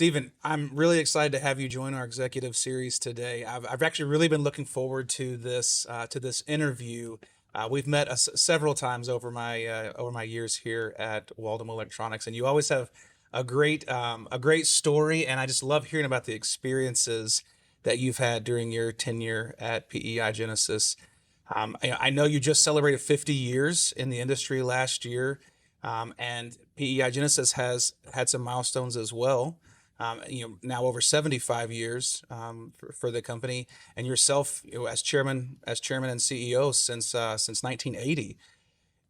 Stephen, I'm really excited to have you join our executive series today. I've actually really been looking forward to this interview. We've met several times over my years here at Waldom Electronics, and you always have a great story. And I just love hearing about the experiences that you've had during your tenure at PEI Genesis. I know you just celebrated 50 years in the industry last year, and PEI Genesis has had some milestones as well. Now over 75 years for the company, and yourself, as chairman and CEO since 1980.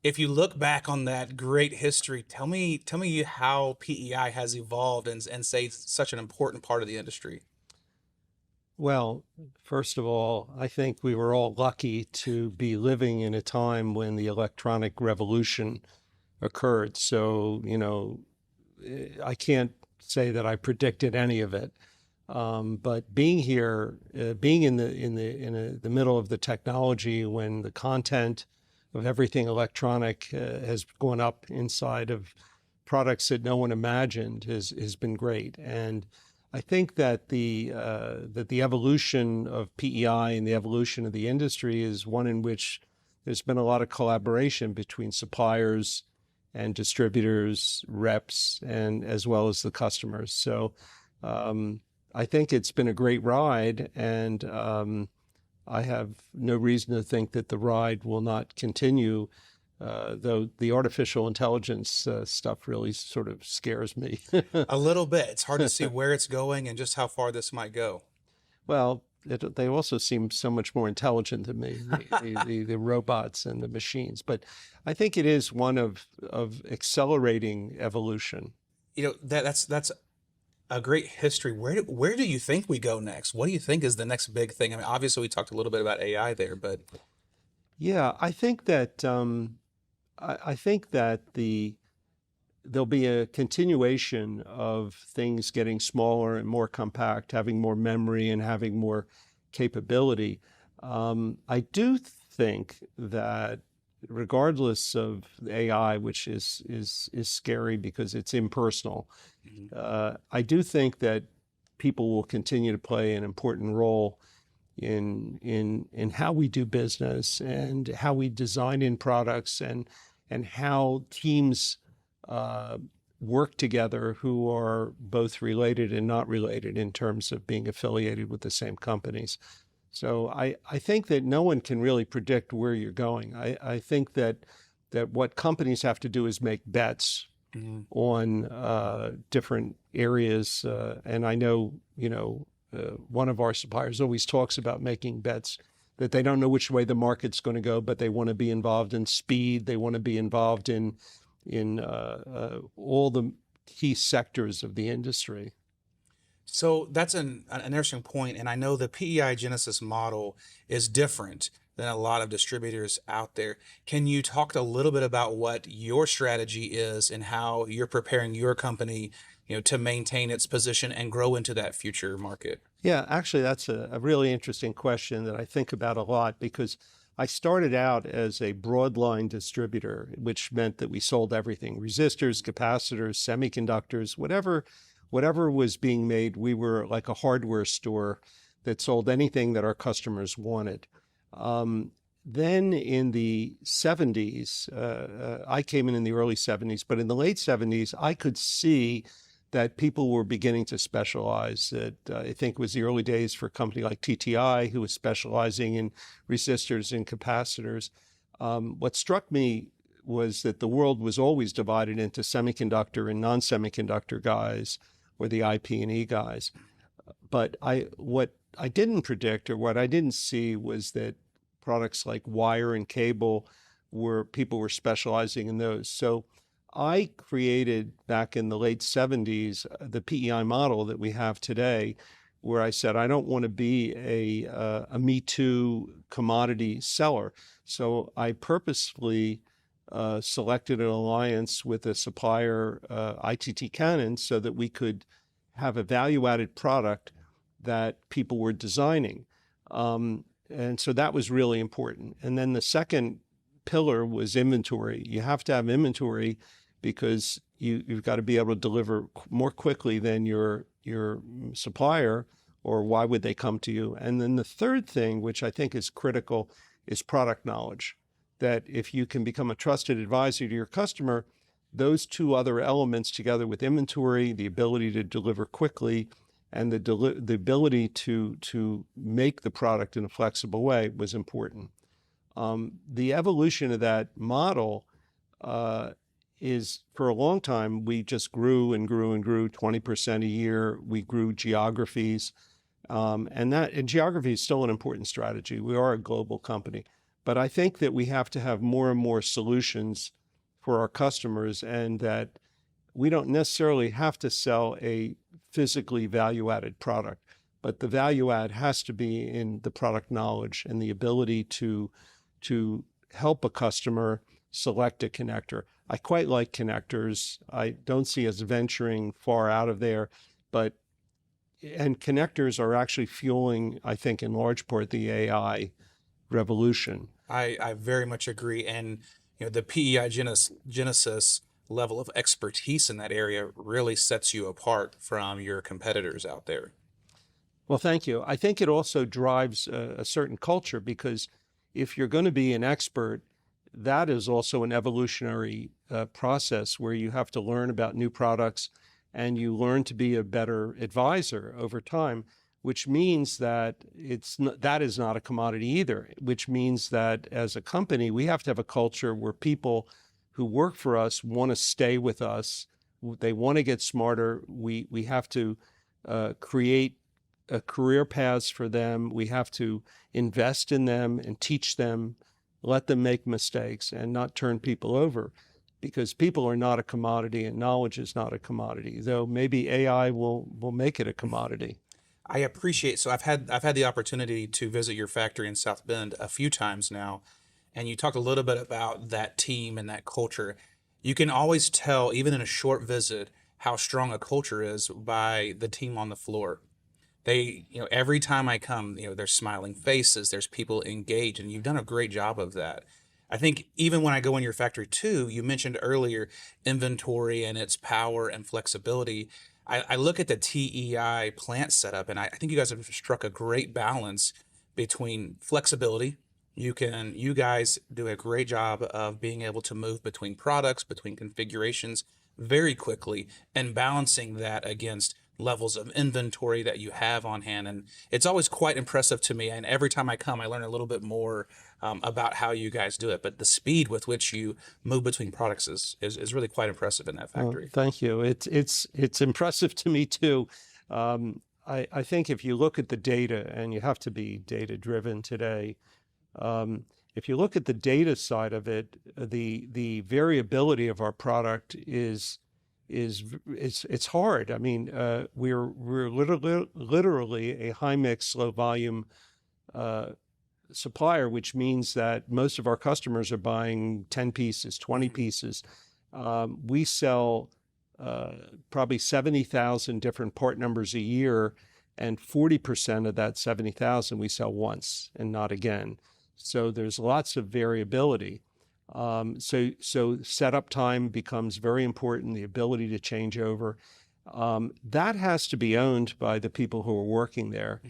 If you look back on that great history, tell me how PEI has evolved and say such an important part of the industry. Well, first of all, I think we were all lucky to be living in a time when the electronic revolution occurred. So, I can't say that I predicted any of it. But being here, being in the middle of the technology when the content of everything electronic has gone up inside of products that no one imagined has been great. And I think that the evolution of PEI and the evolution of the industry is one in which there's been a lot of collaboration between suppliers and distributors, reps, and as well as the customers. So I think it's been a great ride, and I have no reason to think that the ride will not continue, though the artificial intelligence stuff really sort of scares me. A little bit. It's hard to see where it's going and just how far this might go. Well, they also seem so much more intelligent than me, the robots and the machines. But I think it is one of accelerating evolution. That's a great history. Where do you think we go next? What do you think is the next big thing? I mean, obviously we talked a little bit about AI there, but Yeah, I think that there'll be a continuation of things getting smaller and more compact, having more memory and having more capability. I do think that regardless of AI, which is scary because it's impersonal, I do think that people will continue to play an important role in how we do business and how we design in products and how teams work together who are both related and not related in terms of being affiliated with the same companies. So I think that no one can really predict where you're going. I think that what companies have to do is make bets on different areas. And I know, one of our suppliers always talks about making bets that they don't know which way the market's going to go, but they want to be involved in speed. They want to be involved in all the key sectors of the industry. so that's an interesting point, and I know the PEI Genesis model is different than a lot of distributors out there. Can you talk a little bit about what your strategy is and how you're preparing your company, to maintain its position and grow into that future market? Yeah, actually, that's a really interesting question that I think about a lot because I started out as a broadline distributor, which meant that we sold everything: resistors, capacitors, semiconductors, whatever was being made. We were like a hardware store that sold anything that our customers wanted. Then in the 70s, I came in the early 70s, but in the late 70s, I could see that people were beginning to specialize. That I think was the early days for a company like TTI, who was specializing in resistors and capacitors. What struck me was that the world was always divided into semiconductor and non-semiconductor guys, or the IP&E guys. But what I didn't predict, or what I didn't see, was that products like wire and cable people were specializing in those. So I created back in the late 70s the PEI model that we have today, where I said I don't want to be a Me Too commodity seller. So I purposefully selected an alliance with a supplier, ITT Cannon, so that we could have a value-added product that people were designing. And so that was really important. And then the second pillar was inventory. You have to have inventory because you've got to be able to deliver more quickly than your your supplier, or why would they come to you? And then the third thing, which I think is critical, is product knowledge. That if you can become a trusted advisor to your customer, those two other elements together with inventory, the ability to deliver quickly, and the ability to make the product in a flexible way was important. The evolution of that model is, for a long time, we just grew and grew and grew 20% a year. We grew geographies, and geography is still an important strategy. We are a global company, but I think that we have to have more and more solutions for our customers, and that we don't necessarily have to sell a physically value-added product, but the value add has to be in the product knowledge and the ability to help a customer select a connector. I quite like connectors. I don't see us venturing far out of there, and connectors are actually fueling, I think, in large part, the AI revolution. I very much agree. And the PEI Genesis level of expertise in that area really sets you apart from your competitors out there. Well, thank you. I think it also drives a certain culture, because if you're going to be an expert, that is also an evolutionary process where you have to learn about new products, and you learn to be a better advisor over time, which means that that is not a commodity either, which means that as a company, we have to have a culture where people who work for us want to stay with us. They want to get smarter. We have to create career paths for them. We have to invest in them and teach them, let them make mistakes, and not turn people over, because people are not a commodity and knowledge is not a commodity, though maybe AI will make it a commodity. I appreciate, so I've had the opportunity to visit your factory in South Bend a few times now, and you talked a little bit about that team and that culture. You can always tell, even in a short visit, how strong a culture is by the team on the floor. They, every time I come, there's smiling faces, there's people engaged, and you've done a great job of that. I think even when I go in your factory too, you mentioned earlier inventory and its power and flexibility. I look at the TEI plant setup, and I think you guys have struck a great balance between flexibility. You guys do a great job of being able to move between products, between configurations very quickly, and balancing that against levels of inventory that you have on hand. And it's always quite impressive to me. And every time I come, I learn a little bit more about how you guys do it. But the speed with which you move between products is really quite impressive in that factory. Oh, thank you. It's impressive to me too. I think if you look at the data, and you have to be data driven today, if you look at the data side of it, the variability of our product is it's hard. I mean, we're literally a high mix, low volume supplier, which means that most of our customers are buying 10 pieces, 20 pieces. We sell probably 70,000 different part numbers a year, and 40% of that 70,000 we sell once and not again. So there's lots of variability. So setup time becomes very important, the ability to change over. That has to be owned by the people who are working there.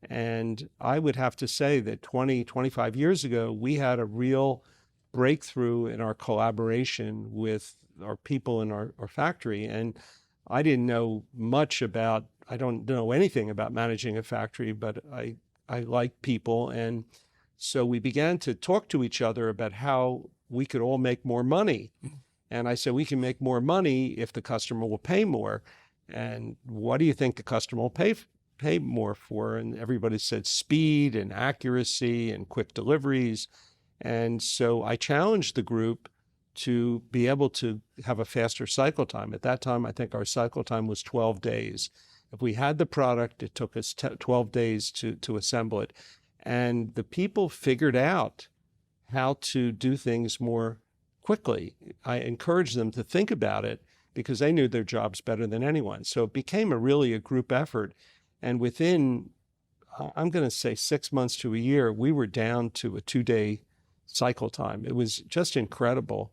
And I would have to say that 25 years ago, we had a real breakthrough in our collaboration with our people in our factory. And I didn't know much about, I don't know anything about managing a factory, but I like people. And so we began to talk to each other about how we could all make more money. And I said, we can make more money if the customer will pay more. And what do you think the customer will pay more for? And everybody said speed and accuracy and quick deliveries. And so I challenged the group to be able to have a faster cycle time. At that time, I think our cycle time was 12 days. If we had the product, it took us 12 days to assemble it. And the people figured out how to do things more quickly. I encouraged them to think about it because they knew their jobs better than anyone. So it became really a group effort. And within, I'm going to say 6 months to a year, we were down to a 2-day cycle time. It was just incredible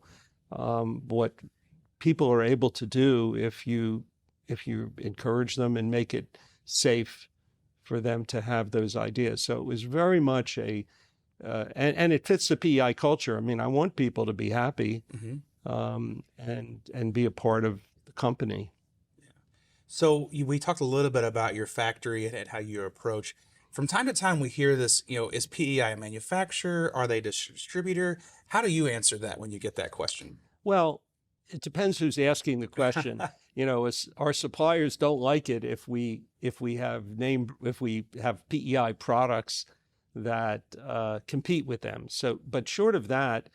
what people are able to do if you encourage them and make it safe for them to have those ideas. So it was very much and it fits the PEI culture. I mean, I want people to be happy, and be a part of the company. So we talked a little bit about your factory and how you approach. From time to time, we hear this, is PEI a manufacturer? Are they a distributor? How do you answer that when you get that question? Well, it depends who's asking the question. Our suppliers don't like it if we have PEI products that compete with them. So, but short of that,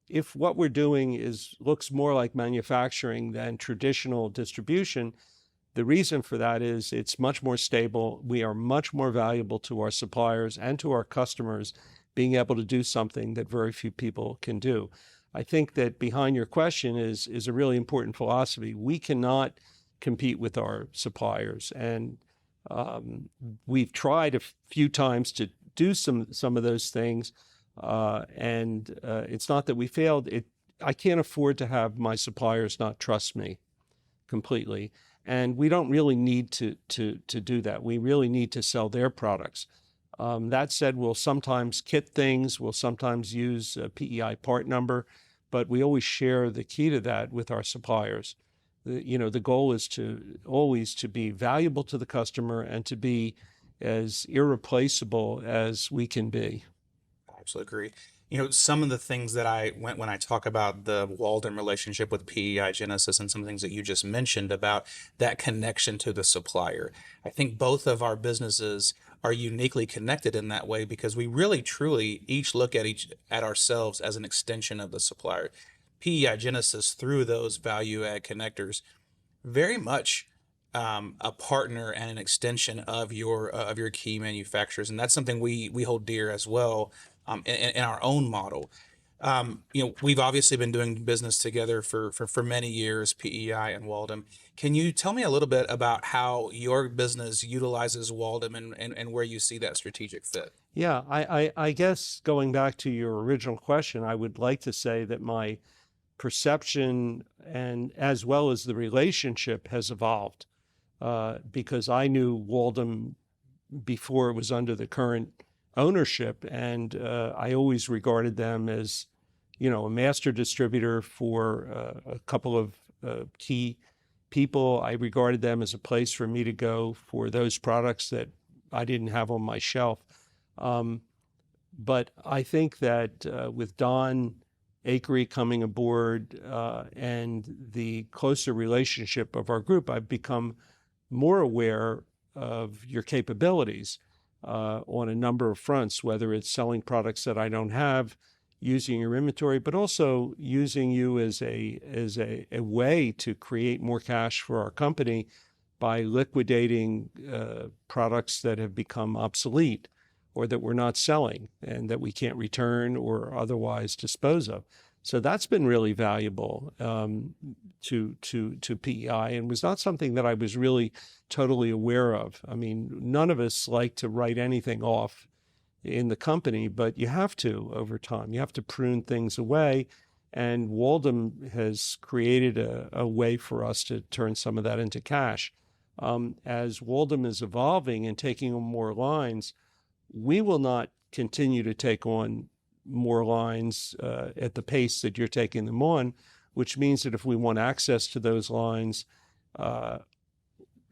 if what we're doing looks more like manufacturing than traditional distribution, the reason for that is it's much more stable. We are much more valuable to our suppliers and to our customers, being able to do something that very few people can do. I think that behind your question is a really important philosophy. We cannot compete with our suppliers, and we've tried a few times to do some of those things, and it's not that we failed. I can't afford to have my suppliers not trust me completely, and we don't really need to do that. We really need to sell their products. That said, we'll sometimes kit things. We'll sometimes use a PEI part number, but we always share the key to that with our suppliers. The goal is to always to be valuable to the customer and to be as irreplaceable as we can be. I absolutely agree. Some of the things that when I talk about the Waldom relationship with PEI Genesis and some things that you just mentioned about that connection to the supplier, I think both of our businesses are uniquely connected in that way because we really truly each look at ourselves as an extension of the supplier. PEI Genesis, through those value add connectors, very much a partner and an extension of your key manufacturers, and that's something we hold dear as well, in our own model. We've obviously been doing business together for many years, PEI and Waldom. Can you tell me a little bit about how your business utilizes Waldom and where you see that strategic fit? Yeah, I guess going back to your original question, I would like to say that my perception and as well as the relationship has evolved, because I knew Waldom before it was under the current ownership, and I always regarded them as, a master distributor for a couple of key people. I regarded them as a place for me to go for those products that I didn't have on my shelf. But I think that with Don Akery coming aboard and the closer relationship of our group, I've become more aware of your capabilities on a number of fronts, whether it's selling products that I don't have, using your inventory, but also using you as a way to create more cash for our company by liquidating products that have become obsolete or that we're not selling and that we can't return or otherwise dispose of. So that's been really valuable to PEI, and was not something that I was really totally aware of. I mean, none of us like to write anything off in the company, but you have to over time. You have to prune things away, and Waldom has created a way for us to turn some of that into cash. As Waldom is evolving and taking on more lines, we will not continue to take on more lines at the pace that you're taking them on, which means that if we want access to those lines,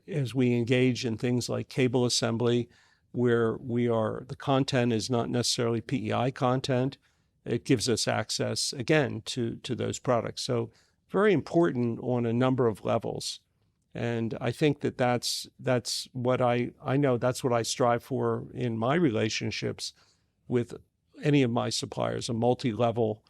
as we engage in things like cable assembly, where the content is not necessarily PEI content, it gives us access again to those products. So very important on a number of levels. And I think that's what I know that's what I strive for in my relationships with any of my suppliers, a multi-level,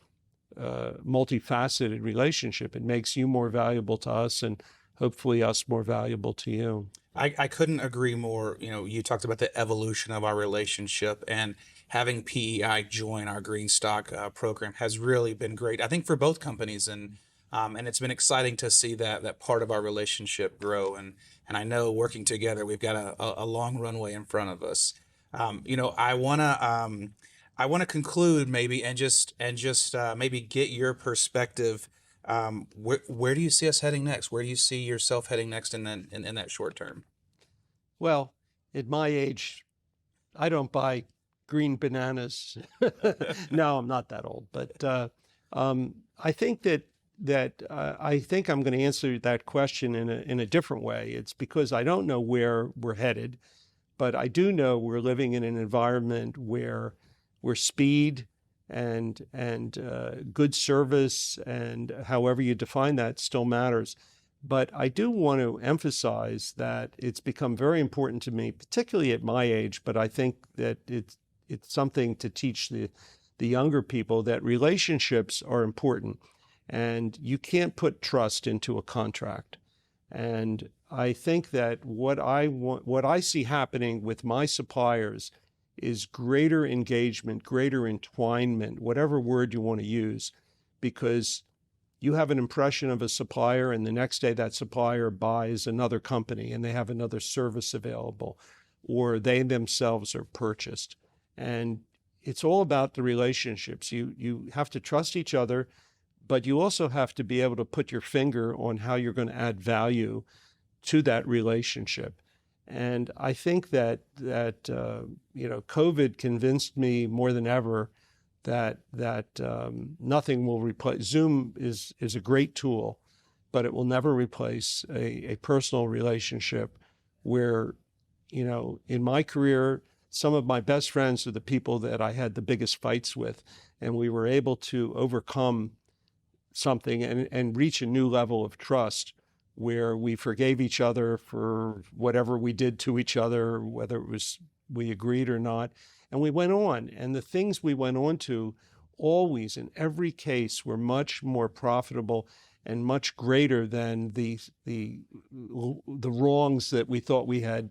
multifaceted relationship. It makes you more valuable to us and hopefully us more valuable to you. I couldn't agree more. You talked about the evolution of our relationship, and having PEI join our Green Stock program has really been great, I think, for both companies. And it's been exciting to see that part of our relationship grow. And I know working together, we've got a long runway in front of us. I want to conclude maybe and just maybe get your perspective Where do you see us heading next? Where do you see yourself heading next in that short term? Well, at my age, I don't buy green bananas. No, I'm not that old, but I think I think I'm going to answer that question in a different way. It's because I don't know where we're headed, but I do know we're living in an environment where speed and good service and however you define that still matters. But I do want to emphasize that it's become very important to me, particularly at my age, but I think that it's something to teach the younger people, that relationships are important and you can't put trust into a contract. And I think that what I see happening with my suppliers is greater engagement, greater entwinement, whatever word you want to use, because you have an impression of a supplier and the next day that supplier buys another company and they have another service available, or they themselves are purchased. And it's all about the relationships. You have to trust each other, but you also have to be able to put your finger on how you're going to add value to that relationship. And I think that COVID convinced me more than ever that nothing will replace. Zoom is a great tool, but it will never replace a personal relationship where, in my career, some of my best friends are the people that I had the biggest fights with, and we were able to overcome something and reach a new level of trust where we forgave each other for whatever we did to each other, whether it was we agreed or not. And we went on. And the things we went on to always, in every case, were much more profitable and much greater than the wrongs that we thought we had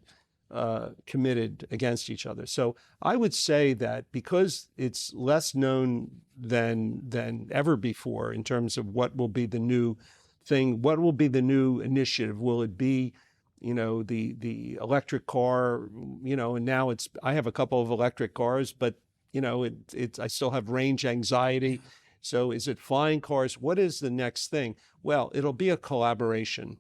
committed against each other. So I would say that because it's less known than ever before in terms of what will be the new thing, what will be the new initiative? Will it be, the electric car, and now I have a couple of electric cars, but, I still have range anxiety. So is it flying cars? What is the next thing? Well, it'll be a collaboration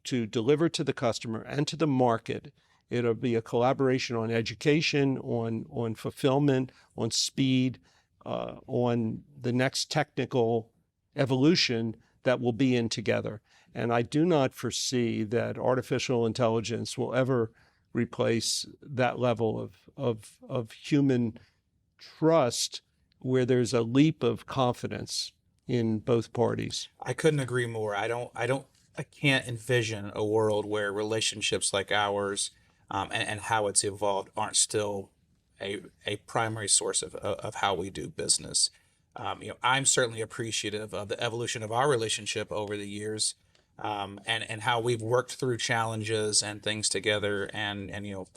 to deliver to the customer and to the market. It'll be a collaboration on education, on fulfillment, on speed, on the next technical evolution that we'll be in together. And I do not foresee that artificial intelligence will ever replace that level of human trust where there's a leap of confidence in both parties. I couldn't agree more. I can't envision a world where relationships like ours, and how it's evolved aren't still a primary source of how we do business. I'm certainly appreciative of the evolution of our relationship over the years, and how we've worked through challenges and things together. And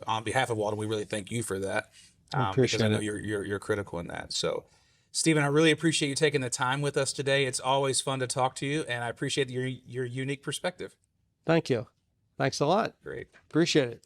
on behalf of Waldom, we really thank you for that, because I know you're critical in that. So, Stephen, I really appreciate you taking the time with us today. It's always fun to talk to you, and I appreciate your unique perspective. Thank you. Thanks a lot. Great. Appreciate it.